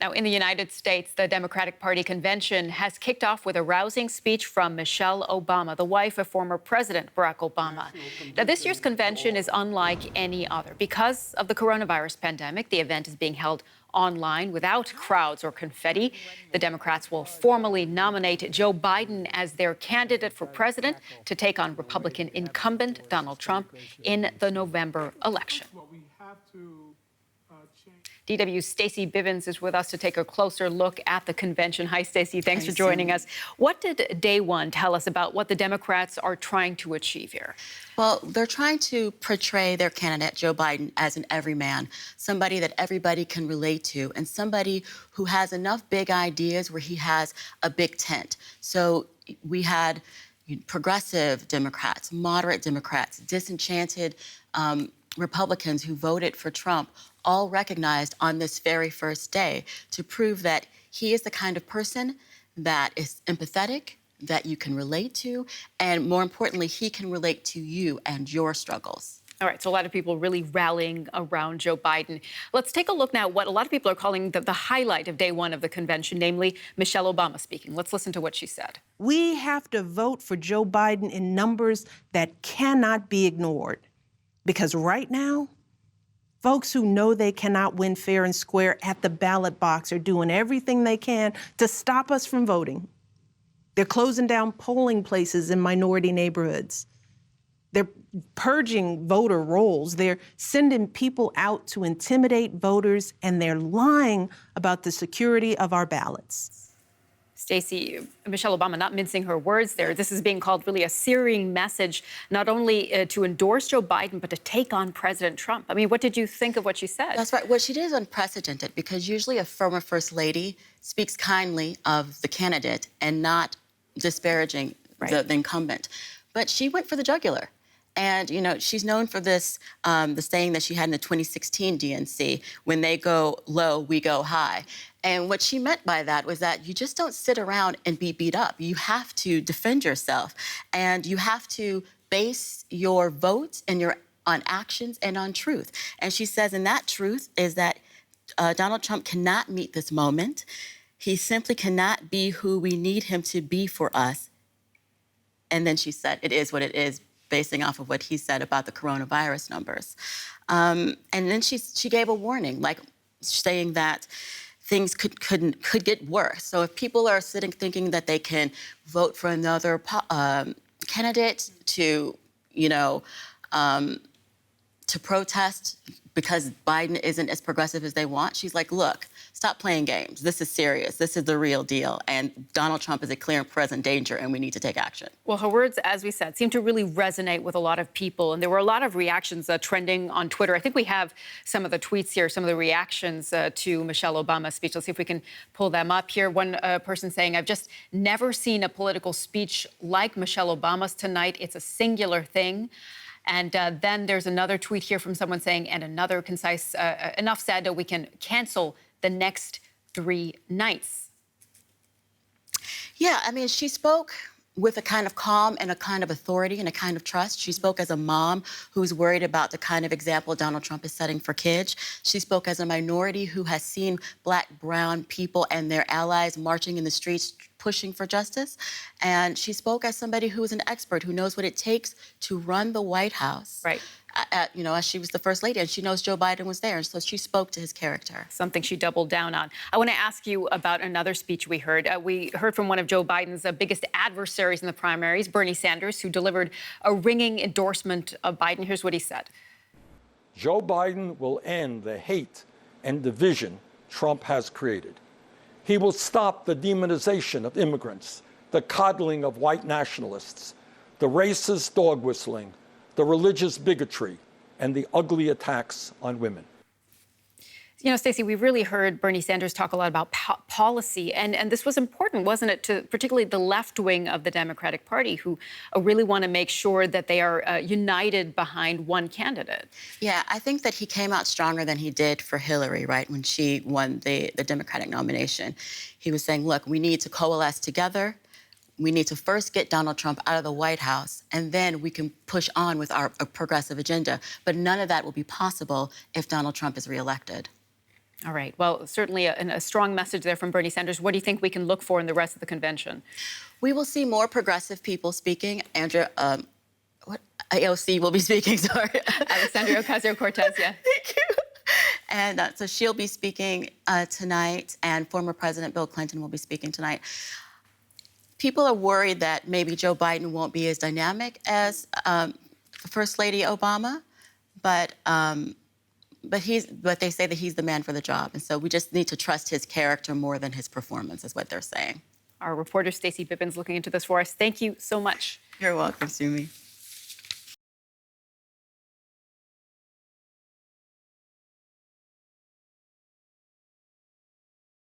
Now, in the United States, the Democratic Party convention has kicked off with a rousing speech from Michelle Obama, the wife of former President Barack Obama. Now, this year's convention is unlike any other. Because of the coronavirus pandemic, the event is being held online without crowds or confetti. The Democrats will formally nominate Joe Biden as their candidate for president to take on Republican incumbent Donald Trump in the November election. DW's Stacey Bivens is with us to take a closer look at the convention. Hi, Stacey. Thanks for joining us. What did day one tell us about what the Democrats are trying to achieve here? Well, they're trying to portray their candidate, Joe Biden, as an everyman, somebody that everybody can relate to, and somebody who has enough big ideas where he has a big tent. So we had progressive Democrats, moderate Democrats, disenchanted Republicans who voted for Trump, all recognized on this very first day to prove that he is the kind of person that is empathetic, that you can relate to, and more importantly, he can relate to you and your struggles. All right, so a lot of people really rallying around Joe Biden. Let's take a look now at what a lot of people are calling the highlight of day one of the convention, namely Michelle Obama speaking. Let's listen to what she said. We have to vote for Joe Biden in numbers that cannot be ignored. Because right now, folks who know they cannot win fair and square at the ballot box are doing everything they can to stop us from voting. They're closing down polling places in minority neighborhoods. They're purging voter rolls. They're sending people out to intimidate voters, and they're lying about the security of our ballots. Stacey, Michelle Obama not mincing her words there. This is being called really a searing message, not only to endorse Joe Biden, but to take on President Trump. I mean, what did you think of what she said? That's right. What she did is unprecedented because usually a former First Lady speaks kindly of the candidate and not disparaging the incumbent. But she went for the jugular. And, you know, she's known for this, the saying that she had in the 2016 DNC, when they go low, we go high. And what she meant by that was that you just don't sit around and be beat up. You have to defend yourself, and you have to base your votes and on actions and on truth. And she says, and that truth is that Donald Trump cannot meet this moment. He simply cannot be who we need him to be for us. And then she said, it is what it is, basing off of what he said about the coronavirus numbers. And then she gave a warning, like saying that things could get worse. So if people are sitting thinking that they can vote for another candidate to, to protest because Biden isn't as progressive as they want, she's like, look, stop playing games. This is serious. This is the real deal. And Donald Trump is a clear and present danger, and we need to take action. Well, her words, as we said, seem to really resonate with a lot of people. And there were a lot of reactions trending on Twitter. I think we have some of the tweets here, some of the reactions to Michelle Obama's speech. Let's see if we can pull them up here. One person saying, I've just never seen a political speech like Michelle Obama's tonight. It's a singular thing. And then there's another tweet here from someone saying, and another concise, enough said, we can cancel the next 3 nights. Yeah, I mean, she spoke with a kind of calm and a kind of authority and a kind of trust. She spoke as a mom who's worried about the kind of example Donald Trump is setting for kids. She spoke as a minority who has seen Black, brown people and their allies marching in the streets, pushing for justice. And she spoke as somebody who is an expert, who knows what it takes to run the White House. Right. As she was the first lady, and she knows Joe Biden was there, and so she spoke to his character. Something she doubled down on. I want to ask you about another speech we heard. We heard from one of Joe Biden's biggest adversaries in the primaries, Bernie Sanders, who delivered a ringing endorsement of Biden. Here's what he said. Joe Biden will end the hate and division Trump has created. He will stop the demonization of immigrants, the coddling of white nationalists, the racist dog whistling, the religious bigotry, and the ugly attacks on women. You know, Stacey, we really heard Bernie Sanders talk a lot about policy, and this was important, wasn't it, to particularly the left wing of the Democratic Party, who really want to make sure that they are united behind one candidate. Yeah, I think that he came out stronger than he did for Hillary, right, when she won the Democratic nomination. He was saying, look, we need to coalesce together. We need to first get Donald Trump out of the White House, and then we can push on with our progressive agenda. But none of that will be possible if Donald Trump is reelected. All right. Well, certainly a strong message there from Bernie Sanders. What do you think we can look for in the rest of the convention? We will see more progressive people speaking. Andrea, AOC will be speaking, sorry. Alexandria Ocasio-Cortez, yeah. Thank you. And so she'll be speaking tonight, and former President Bill Clinton will be speaking tonight. People are worried that maybe Joe Biden won't be as dynamic as First Lady Obama, but they say that he's the man for the job, and so we just need to trust his character more than his performance, is what they're saying. Our reporter Stacey Bibbins looking into this for us. Thank you so much. You're welcome, Sumi.